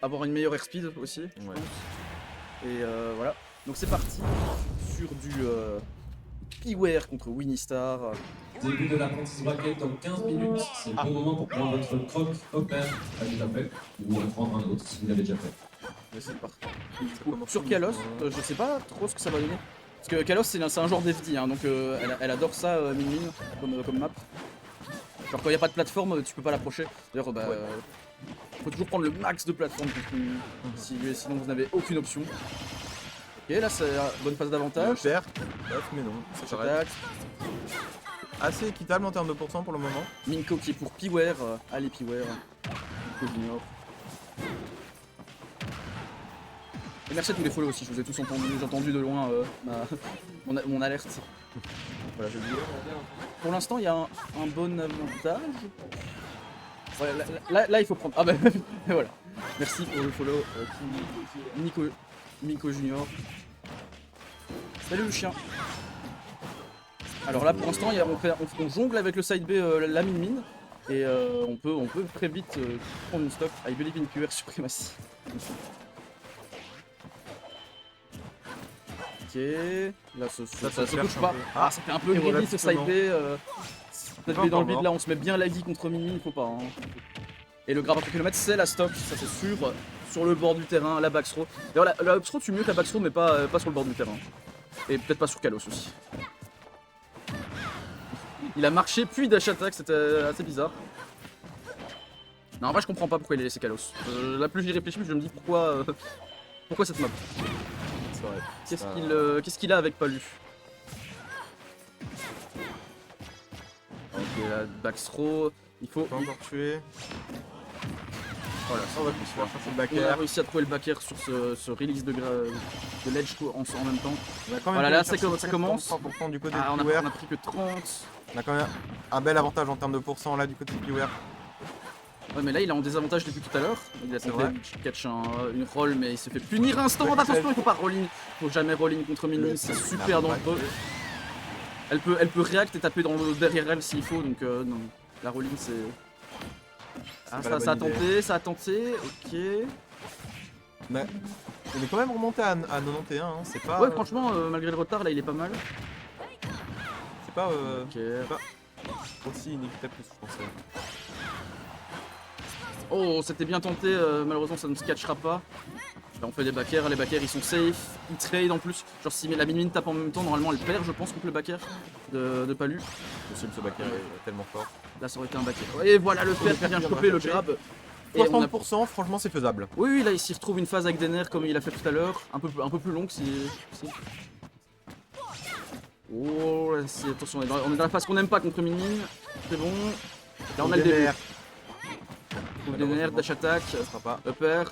avoir une meilleure airspeed aussi, je pense. Et voilà. Donc c'est parti sur du Piware contre Winnistar. Début de la Practice Bracket dans 15 minutes. C'est le bon moment pour prendre votre croc hopper à tout à fait. Ou en prendre un autre si vous l'avez déjà fait. Mais c'est parti. Sur Kalos, je sais pas trop ce que ça va donner. Parce que Kalos c'est un genre d'FD, hein, donc elle adore ça, Min comme map. Genre quand il n'y a pas de plateforme, tu peux pas l'approcher. D'ailleurs, bah, faut toujours prendre le max de plateforme, sinon vous n'avez aucune option. Ok, là c'est bonne phase d'avantage. Perte, mais non, ça s'arrête. Attaque. Assez équitable en termes de pourcent pour le moment. Minko qui est pour Piware. Allez Piware. Minko Junior. Et merci à tous les follow aussi, je vous ai tous entendu de loin mon alerte. Voilà, je le dis. Pour l'instant, il y a un bon avantage. Ouais, là, il faut prendre. Ah bah voilà. Merci pour le follow. Minko Junior. Salut le chien. Alors là, pour l'instant, on jongle avec le side B la min. Et on peut très vite prendre une stock. I believe in QR Supremacy. Ok, là ça se touche pas. Ah, ça fait un peu greedy ce side B. Cette B dans le vide là, on se met bien laggy contre Mini, il faut pas. Hein. Et le grab à 3 km, c'est la stock, ça c'est sûr. Sur le bord du terrain, la backthrow. D'ailleurs, la upthrow tue mieux que la backthrow, mais pas sur le bord du terrain. Et peut-être pas sur Kalos aussi. Il a marché puis dash attack, c'était assez bizarre. Non, en vrai, je comprends pas pourquoi il a laissé Kalos. Là, plus j'y réfléchis, plus je me dis pourquoi cette map. Qu'est-ce qu'il a avec Palu? Ok, la backthrow, il faut. Pas encore tué. Voilà, ça on va plus faire. On a réussi à trouver le backer sur ce release de ledge en même temps. Voilà, là ça commence. 3% du côté on de Piware. a pris que 30. On a quand même un bel avantage en termes de pourcent là du côté de Piware. Ouais, mais là il est en désavantage depuis tout à l'heure. Il a tenté de catch une roll, mais il se fait punir instant. Attention, il faut pas rolling. Il faut jamais rolling contre Mini, c'est super dangereux. Elle peut react et taper derrière elle s'il faut, donc non. La rolling c'est. Ah, ça a tenté, ok. Mais on est quand même remonté à 91, hein. C'est pas. Ouais, franchement, malgré le retard, là il est pas mal. C'est pas. Ok. Pas aussi inéquitable que je pensais. Oh, c'était bien tenté, malheureusement ça ne se catchera pas. Là on fait des backers, les backers ils sont safe, ils trade en plus. Genre si la min tape en même temps, normalement elle perd je pense contre le backer de Palu. Possible, ce backer est tellement fort. Là ça aurait été un backer. Et voilà le fer qui vient choper le grab. 60%, franchement c'est faisable. Oui, là il s'y retrouve une phase avec des nerfs comme il a fait tout à l'heure, un peu plus longue si. Oh, là, attention, on est dans la phase qu'on n'aime pas contre Mini. C'est bon. Là on a le début. Des nerfs, dash attack, ça sera pas. Upper.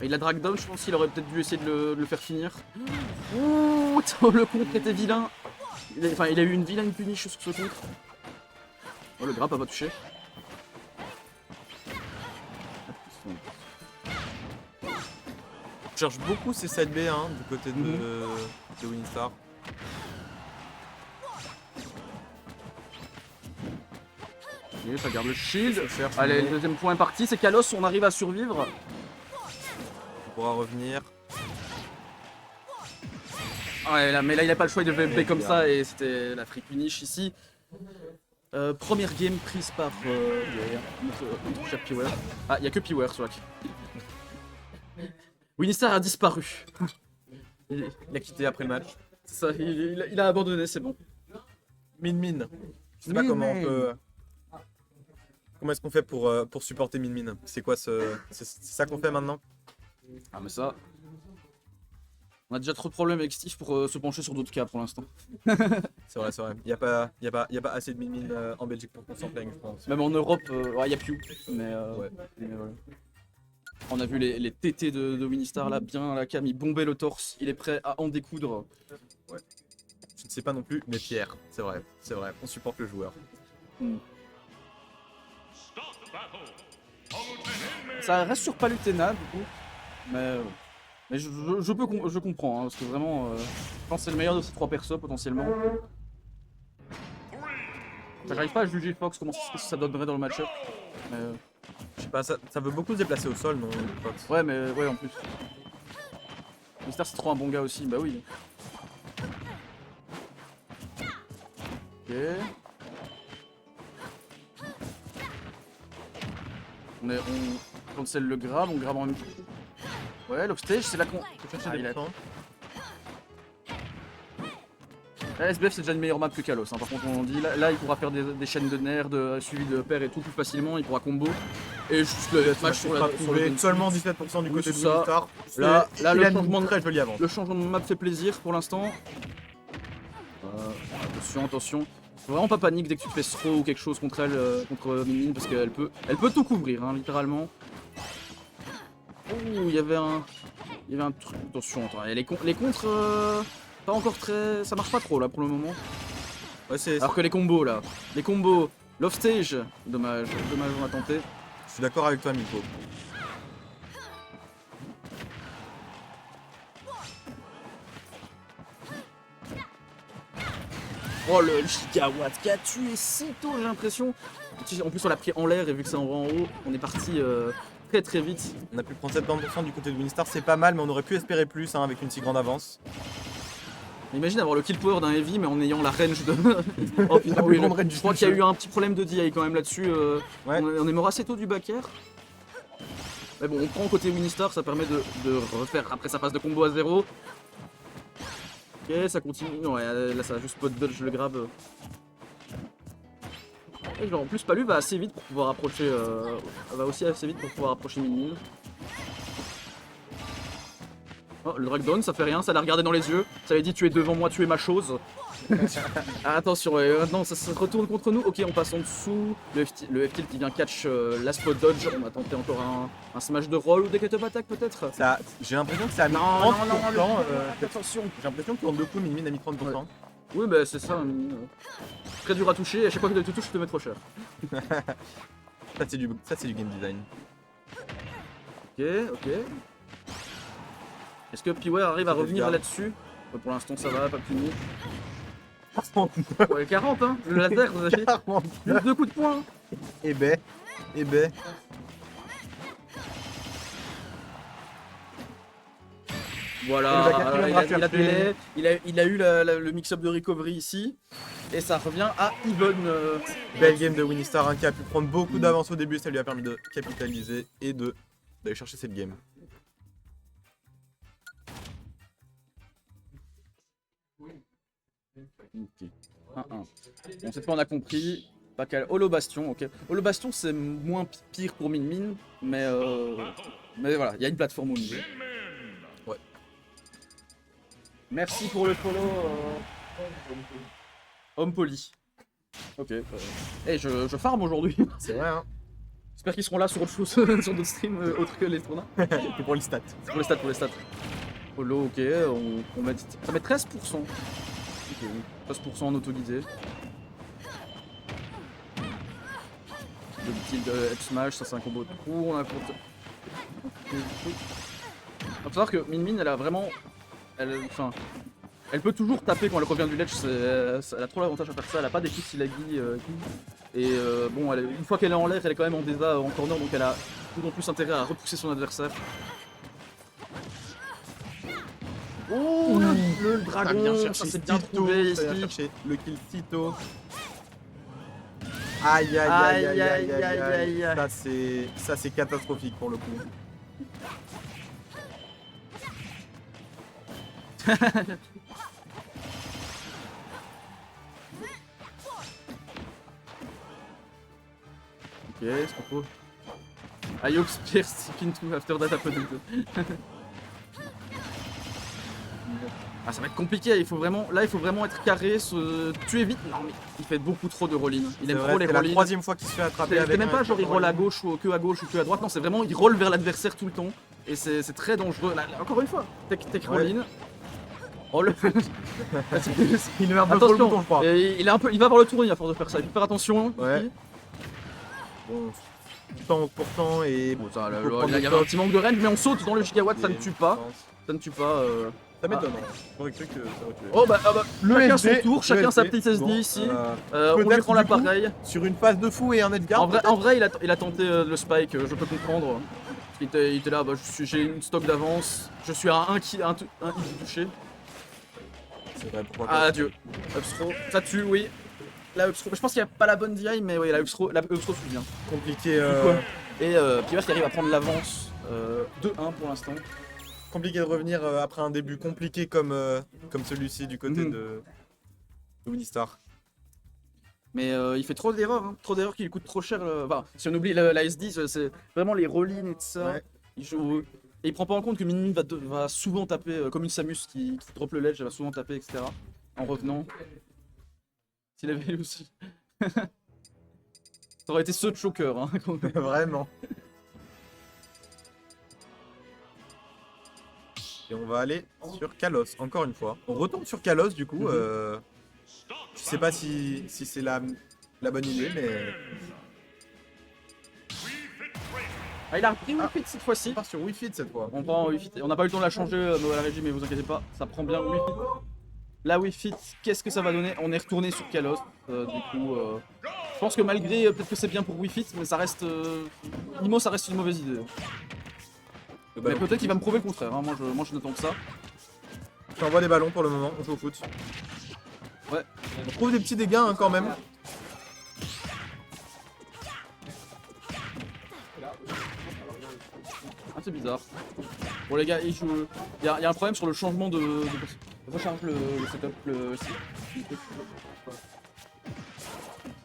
Il a drag down, je pense qu'il aurait peut-être dû essayer de le faire finir. Ouh, le contre était vilain. Il a eu une vilaine punish sur ce contre. Oh, le grab a pas touché. Je cherche beaucoup ces side B hein, du côté de Winnistar. Ok, ça garde le shield. Allez, le deuxième point est parti, c'est Kalos, on arrive à survivre. On pourra revenir. Ouais, là, mais là il a pas le choix, il devait MP comme ça et c'était la free punish ici. Première game prise par notre Piware. Ah, il n'y a que Piware sur la Winnistar a disparu. Il a quitté après le match. C'est ça, il a abandonné, c'est bon. Min. Je sais pas comment on peut. Comment est-ce qu'on fait pour supporter Min? C'est quoi c'est ça qu'on fait maintenant? Ah mais ça... On a déjà trop de problèmes avec Steve pour se pencher sur d'autres cas pour l'instant. C'est vrai. Il n'y a pas assez de Min en Belgique pour qu'on s'en plaigne, je pense. Même en Europe, il y a Pew. Mais voilà. On a vu les TT de Winnistar là, bien la cam, il bombait le torse, il est prêt à en découdre. Ouais. Je ne sais pas non plus, mais Pierre, c'est vrai, on supporte le joueur. Ça reste sur Palutena du coup, mais je comprends, hein, parce que vraiment, je pense que c'est le meilleur de ces trois persos potentiellement. J'arrive pas à juger Fox comment ça donnerait dans le match-up, mais Bah, ça veut beaucoup se déplacer au sol, non Fox? Ouais, mais ouais, en plus. Mister, c'est trop un bon gars aussi, bah oui. Ok. On cancel le grab, on grab en même temps. Ouais, l'obstage, c'est là qu'on. Ah, il attend. La SBF c'est déjà une meilleure map que Kalos, hein. Par contre on dit là il pourra faire des chaînes de nerfs, suivi de paires et tout plus facilement, il pourra combo. Et juste le match sur le seulement 17% du Oui, côté de c'est ça. Windstar. Là le changement, très joli avant. le changement de map fait plaisir pour l'instant. Attention. Faut vraiment pas panique dès que tu te fais throw ou quelque chose contre elle, contre Min parce qu'elle peut tout couvrir hein, littéralement. Oh il y avait un truc, attention, attends, les contres pas encore très. Ça marche pas trop là pour le moment. Ouais, Alors que les combos là. Les combos. Love stage. Dommage on a tenté. Je suis d'accord avec toi, Miko. Oh le gigawatt qui a tué si tôt j'ai l'impression. En plus on l'a pris en l'air et vu que c'est en haut, on est parti très vite. On a pu prendre 70% du côté de Windstar, c'est pas mal, mais on aurait pu espérer plus hein, avec une si grande avance. Imagine avoir le kill power d'un heavy mais en ayant la range de. Oh putain, oui, je crois qu'il y a eu un petit problème de DI quand même là-dessus. Ouais. On est mort assez tôt du back air. Mais bon, on prend côté Windstar, ça permet de refaire après sa phase de combo à 0. Ok, ça continue. Non, là ça a juste pot dodge le grab. Et genre, en plus, Palu va assez vite pour pouvoir approcher. Va aussi assez vite pour pouvoir approcher Min. Oh, le drag down, ça fait rien, ça l'a regardé dans les yeux. Ça lui dit tu es devant moi, tu es ma chose. Ah, attention, non, ça se retourne contre nous. Ok, on passe en dessous. Le F-tilt qui vient catch la spot dodge. On va tenter encore un smash de roll ou des cut-up attack peut-être. J'ai l'impression que ça a mis 30%. Attention. J'ai l'impression que en deux coups, Min a mis 30%. Ouais. Oui, bah c'est ça. Très dur à toucher. Et à chaque fois que tu touches, je te mets trop cher. Ça, c'est du game design. Ok. Est-ce que Piware arrive à revenir là-dessus? Pour l'instant, ça va, pas puni. Ouais, 40 hein, le laser, vous avez fait 2 coups de poing. Eh ben. Voilà, il a eu le mix-up de recovery ici. Et ça revient à even. Belle game de Windstar hein, qui a pu prendre beaucoup d'avance au début, ça lui a permis de capitaliser et d'aller chercher cette game. Ok. 1-1. Bon, cette fois on a compris. Pas qu'à Holo Bastion, ok. Holo Bastion c'est moins pire pour Min, mais voilà, il y a une plateforme au milieu. Ouais. Merci pour le follow, Homme poli. Ok. Eh, je farm aujourd'hui. C'est vrai hein. J'espère qu'ils seront là sur autre chose, sur d'autres streams autres que les tournois. Et pour les stats. C'est pour les stats. Holo, ok, on met, ça met 13%. Ok, 13% en auto-guidé. Le kill de Edge Smash, ça c'est un combo de trou, on a pour... Faut savoir que Min elle a vraiment... Elle peut toujours taper quand elle revient du ledge, elle a trop l'avantage à faire ça, elle a pas des coups si laggy et bon, une fois qu'elle est en l'air, elle est quand même en désa en corner, donc elle a tout en plus intérêt à repousser son adversaire. Oh le dragon, ça c'est bien trouvé ici. Chercher le kill si tôt. Aïe. Ça c'est catastrophique pour le coup. Ok, c'est pas faux. Ayok Spear sticking to after that happened. Ah, ça va être compliqué, il faut vraiment être carré, tuer vite. Non mais il fait beaucoup trop de roll-in. Il aime trop les roll-in. C'est la troisième fois qu'il se fait attraper avec. C'est même pas genre il roll à gauche ou que à gauche ou que à droite, non c'est vraiment il roll vers l'adversaire tout le temps. Et c'est très dangereux. Là, encore une fois, tech roll-in. Oh le... Il est un peu trop le bouton je crois. Il va avoir le tournis à force de faire ça, il faut faire attention. Ouais. Bon, temps pour temps et... Bon, ça, il y avait un petit manque de range mais on saute dans le gigawatt, ça ne tue pas. Ça ne tue pas. Ça m'étonne. J'aurais cru que ça aurait tué. Oh bah, Le chacun SD, son tour, le chacun sa SD. petite SD Bon, ici. On peut-être, lui prend du coup, l'appareil. Sur une phase de fou et un Edgar. En vrai, il a tenté le spike, je peux comprendre. Il était là, bah, j'ai une stock d'avance. Je suis à un hit du toucher. C'est vrai, pourquoi pas. Ah, adieu. Upstro, ça tue, oui. La Upstro, je pense qu'il n'y a pas la bonne DI, mais oui, la Upstro tue bien. Compliqué. Et Piver qui arrive à prendre l'avance 2-1 pour l'instant. Compliqué de revenir après un début compliqué comme celui-ci du côté Mhm. de Winnistar. Mais il fait trop d'erreurs, hein. Trop d'erreurs qui lui coûtent trop cher. Enfin, si on oublie la S10, c'est vraiment les roll-in et tout ça. Ouais. Il joue... Et il prend pas en compte que Min Min va souvent taper, comme une Samus qui drop le ledge, elle va souvent taper, etc. En revenant. S'il avait aussi. Ça aurait été ce choker, hein. Vraiment. Et on va aller sur Kalos, encore une fois. On retourne sur Kalos du coup. Je sais pas si c'est la bonne idée, mais Ah, il a repris Wii Fit cette fois-ci. on part sur Wii Fit cette fois. On prend Wii Fit. On n'a pas eu le temps de la changer à la régie, mais vous inquiétez pas, ça prend bien Wii Fit. La Wii Fit, qu'est-ce que ça va donner? On est retourné sur Kalos. Du coup, je pense que malgré peut-être que c'est bien pour Wii Fit, mais ça reste. Imo, ça reste une mauvaise idée. Mais peut-être qu'il va me prouver le contraire. Hein. Moi, je n'attends que ça. J'envoie des ballons pour le moment, on joue au foot. Ouais. On trouve des petits dégâts hein, quand même. Ah, c'est bizarre. Bon, les gars, il y a un problème sur le changement de... Recharge le setup.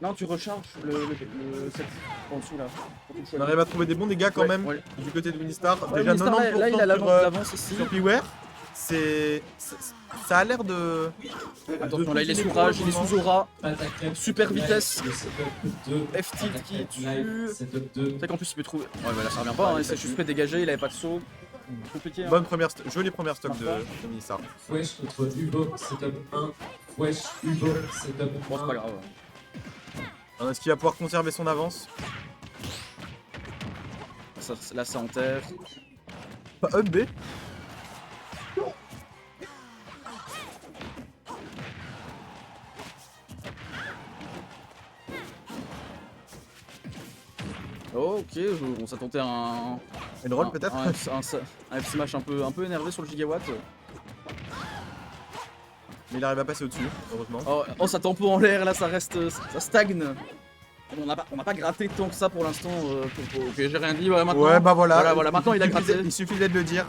Non, tu recharges le set en dessous là. On arrive à trouver des bons dégâts quand Ouais, même ouais. du côté de Winnistar. Ouais, Déjà Winnistar, 90% là, il a sur, l'avance ici. sur Beware. Ça a l'air de... Attention, là il est de sous rage, il est sous aura. Attaque, Super vitesse. le setup 2, F-tilt qui attaque tue. live, setup 2. C'est vrai qu'en plus il peut trouver. Ouais, bah là ça revient pas, hein. Il s'est juste fait dégager, il avait pas de saut. Compliqué. Hein. Bonne première jolie première stock de Winnistar. Wesh contre Hugo, setup 1. Wesh, Hugo, setup Bon, c'est 1. pas grave. Alors, est-ce qu'il va pouvoir conserver son avance? Là ça enterre. Pas up B. Oh, ok, on s'est tenté un. Une roll peut-être. Un F smash un peu énervé sur le gigawatt. Mais il arrive à passer au-dessus, heureusement. Oh, ça tempo en l'air, là ça reste. Ça stagne. On n'a pas gratté tant que ça pour l'instant. Ok, j'ai rien dit, voilà maintenant. Ouais, bah voilà. Voilà, maintenant il a gratté. Il suffisait de le dire.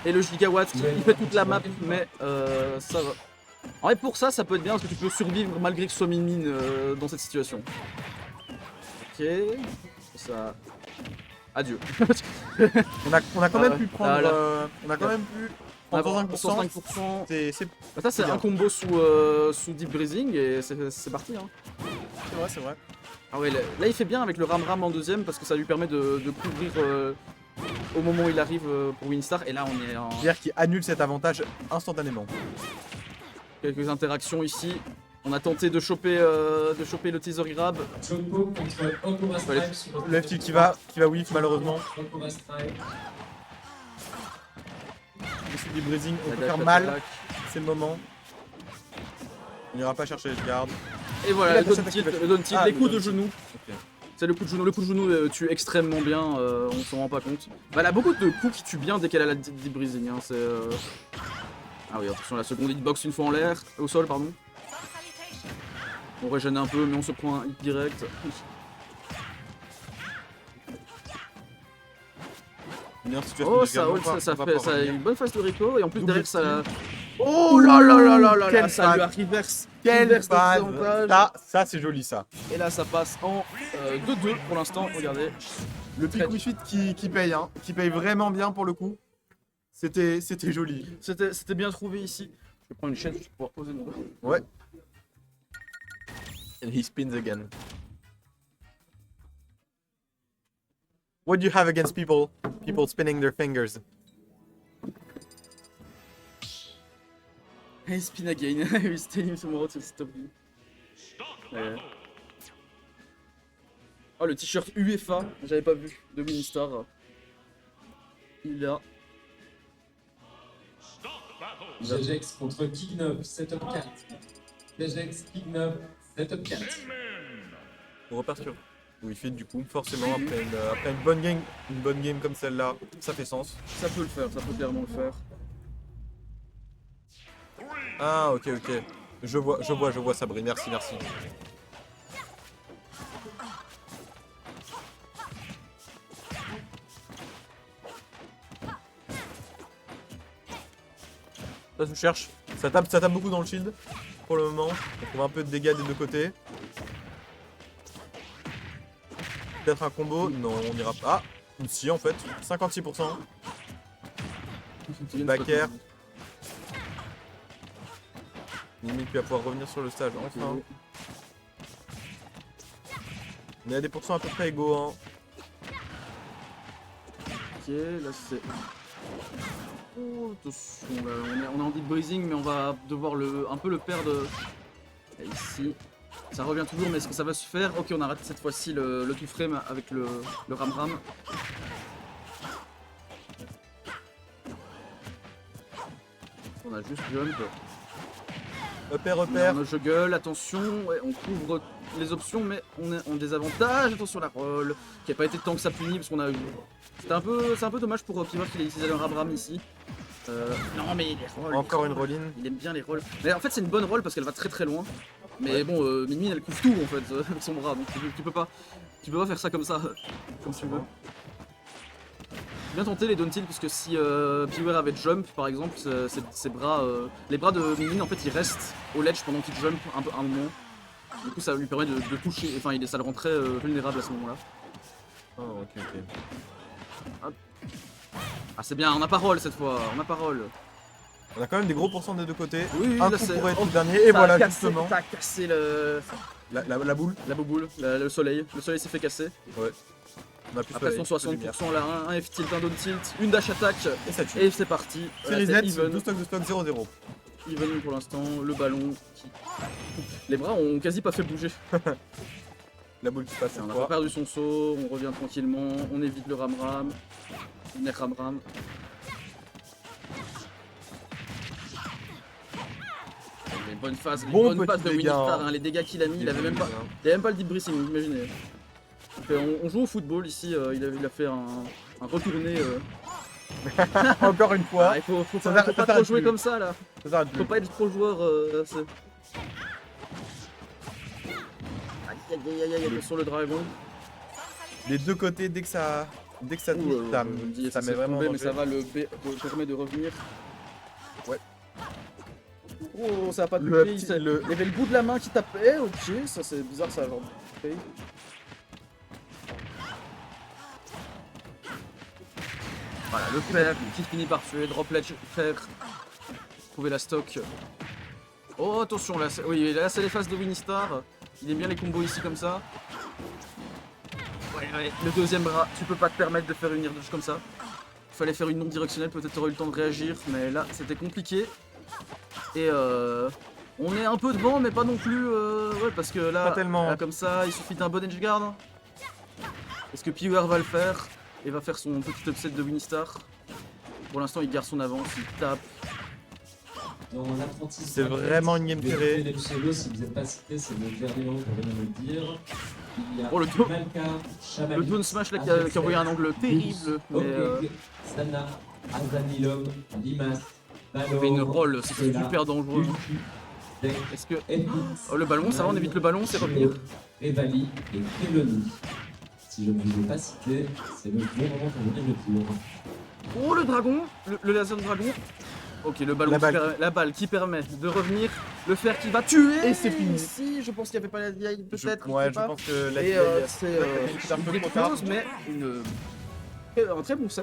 Et le gigawatt, il fait toute la map, mais ça va. En vrai, pour ça, ça peut être bien parce que tu peux survivre malgré que ce soit Min dans cette situation. Ok. Ça. Adieu. On a quand même ouais. pu prendre. Là. On a quand même pu On a prendre 105%. 105%. C'est Bah, ça, c'est bien. un combo sous Deep Breathing et c'est parti. Hein. vrai, c'est vrai. Ah ouais, là, il fait bien avec le Ram en deuxième parce que ça lui permet de couvrir au moment où il arrive pour Winnistar. Et là, on est en Pierre qui annule cet avantage instantanément. quelques interactions ici. On a tenté de choper le teaser grab. Choco contre Okuma Stripe sur Le F-tilt qui va whiff malheureusement. Okuma Stripe. Le du breezing, on peut Attaque, faire mal, attaque. c'est le moment. On n'ira pas chercher les gardes. Et voilà, Il le a down passé tilt, activation. le down tilt, Ah, les le coups de down tilt. genou. Ok. C'est le coup de genou. Le coup de genou tue extrêmement bien, on s'en rend pas compte. Bah, elle a beaucoup de coups qui tuent bien dès qu'elle a la deep breathing. Hein, c'est, Ah oui, attention, la seconde hitbox une fois en l'air, au sol, pardon. On régène un peu, mais on se prend un hit direct. On est en situation Oh, de ça garde, ult, on va ça pas fait pouvoir ça a revenir. une bonne phase de repo, et en plus Double derrière ça. kill. Oh là là là là là Quelle là, ça lui a phase. reverse. Quelle reverse notre phase. avantage. Ça c'est joli ça. Et là, ça passe en 2-2 pour l'instant, regardez. Le pic Wii Fit qui paye, hein. Qui paye vraiment bien pour le coup. C'était joli. C'était bien trouvé ici. Je vais prendre une chaise pour pouvoir poser nos. Ouais. And he spins again. What do you have against people spinning their fingers? Hey, spin again. We stay him tomorrow to stop you. Ouais. Oh, le t-shirt UEFA, j'avais pas vu, de Winnistar. Il a. Jagex contre Kignob, setup 4. Jagex, Kignob, setup 4. On repart sur Wi-Fi du coup, forcément après une bonne game comme celle-là, ça fait sens. Ça peut le faire, ça peut clairement le faire. Ah ok. Je vois Sabri, merci. Ça se cherche, ça tape beaucoup dans le shield pour le moment. On trouve un peu de dégâts des deux côtés. Peut-être un combo, non on ira pas. Ah, si en fait, 56%. Backer. Limite qui va pouvoir revenir sur le stage enfin. On est à des pourcents à peu près égaux hein. Ok, là c'est... Oh, attention, là, on est en deep breathing, mais on va devoir un peu le perdre. Et ici, ça revient toujours, mais est-ce que ça va se faire? Ok, on a raté cette fois-ci le two frame avec le ram-ram. On a juste jump. Repère. On a juggle, attention, ouais, on couvre les options, mais on est en désavantage. Attention la roll, qui a pas été tant que ça puni, parce qu'on a eu... C'est un peu dommage pour Pivar qu'il ait utilisé le ram-ram ici. Non mais les rolls... Encore une roll-in. Il aime bien les rolls. Mais en fait c'est une bonne roll parce qu'elle va très loin. Mais ouais. Bon, Min Min elle couvre tout en fait avec son bras, donc tu peux pas faire ça comme ça, comme tu veux. Bien tenté les down tilt, puisque si Piware avait jump par exemple, ses bras, les bras de Min Min en fait ils restent au ledge pendant qu'il jump un moment. Du coup ça lui permet de toucher, enfin ça le rend très vulnérable à ce moment là. Oh ok. Hop. Ah c'est bien, on a parole cette fois, on a parole. On a quand même des gros pourcents des deux côtés. Oui, un là coup c'est... pour être le dernier, et voilà justement. T'as cassé le... La boule. La bouboule, le soleil. Le soleil s'est fait casser. Ouais. On a plus Après soleil, son 60% là, un F tilt, un down tilt, une dash attack. Et ça tue. Et c'est parti. Série Voilà, Z, 2 stocks 0-0. Even pour l'instant, le ballon qui... Les bras ont quasi pas fait bouger. La boule qui passe On cette a fois. pas perdu son saut, on revient tranquillement, on évite le ram-ram. Une ram-ram. Les bonnes phases, Bon bonne passe petit de dégât, Winnistar, hein. hein, les dégâts qu'il a mis, il avait même pas le deep breathing, vous imaginez. Donc, on joue au football ici, il a fait un retourné. Encore une fois. Ah, il faut Ça pas s'arrête trop jouer plus. comme ça là. Ça s'arrête plus. Faut pas être trop joueur. Aïe, attention le dragon. Les deux côtés, dès que ça touche, ça met vraiment en mais danger. ça va le permet de revenir. Ouais. Oh, ça a pas Le touché. petit- Il y avait le bout de la main qui tapait. Ok, ça c'est bizarre ça. Genre. Okay. Voilà, le fer qui finit par tuer. Drop ledge, fer. Trouver la stock. Oh, attention là. Oui, là c'est les phases de Winnistar. Il aime bien les combos ici comme ça. Ouais. Le deuxième bras, tu peux pas te permettre de faire une air dodge comme ça. Il fallait faire une non directionnelle, peut-être t'aurais eu le temps de réagir, mais là c'était compliqué. Et on est un peu devant, mais pas non plus. Ouais, parce que là, Pas tellement. là, comme ça, il suffit d'un bon edge guard. Est-ce que Piware va le faire et va faire son petit upset de Winnistar? Pour l'instant, il garde son avance, il tape. Dans l'apprentissage, C'est vraiment une game serrée. Les pseudos, si vous n'êtes pas cité, c'est le dernier moment pour venir me le dire. Il y a Oh, le Malka, Shamali, Le down smash là qui a envoyé un angle terrible. Mais Ok, Sana, Azanilom, Limas, il y avait une roll, c'est Sola, super dangereux. Ulti, Deck, Est-ce que. Edmix, Oh, le ballon, ça va, on évite le ballon, c'est revenir. Evali et Keloni. Si je ne vous ai pas cité, c'est le bon moment pour venir le dire. Oh, le dragon, le laser de dragon. Ok, le ballon la balle qui permet de revenir, le fer qui va tuer. Et c'est fini. Si, je pense qu'il n'y avait pas la vieille, peut-être. Ouais, sais je pas. pense que la Et vieille, c'est un peu trop tard. mais un très bon set.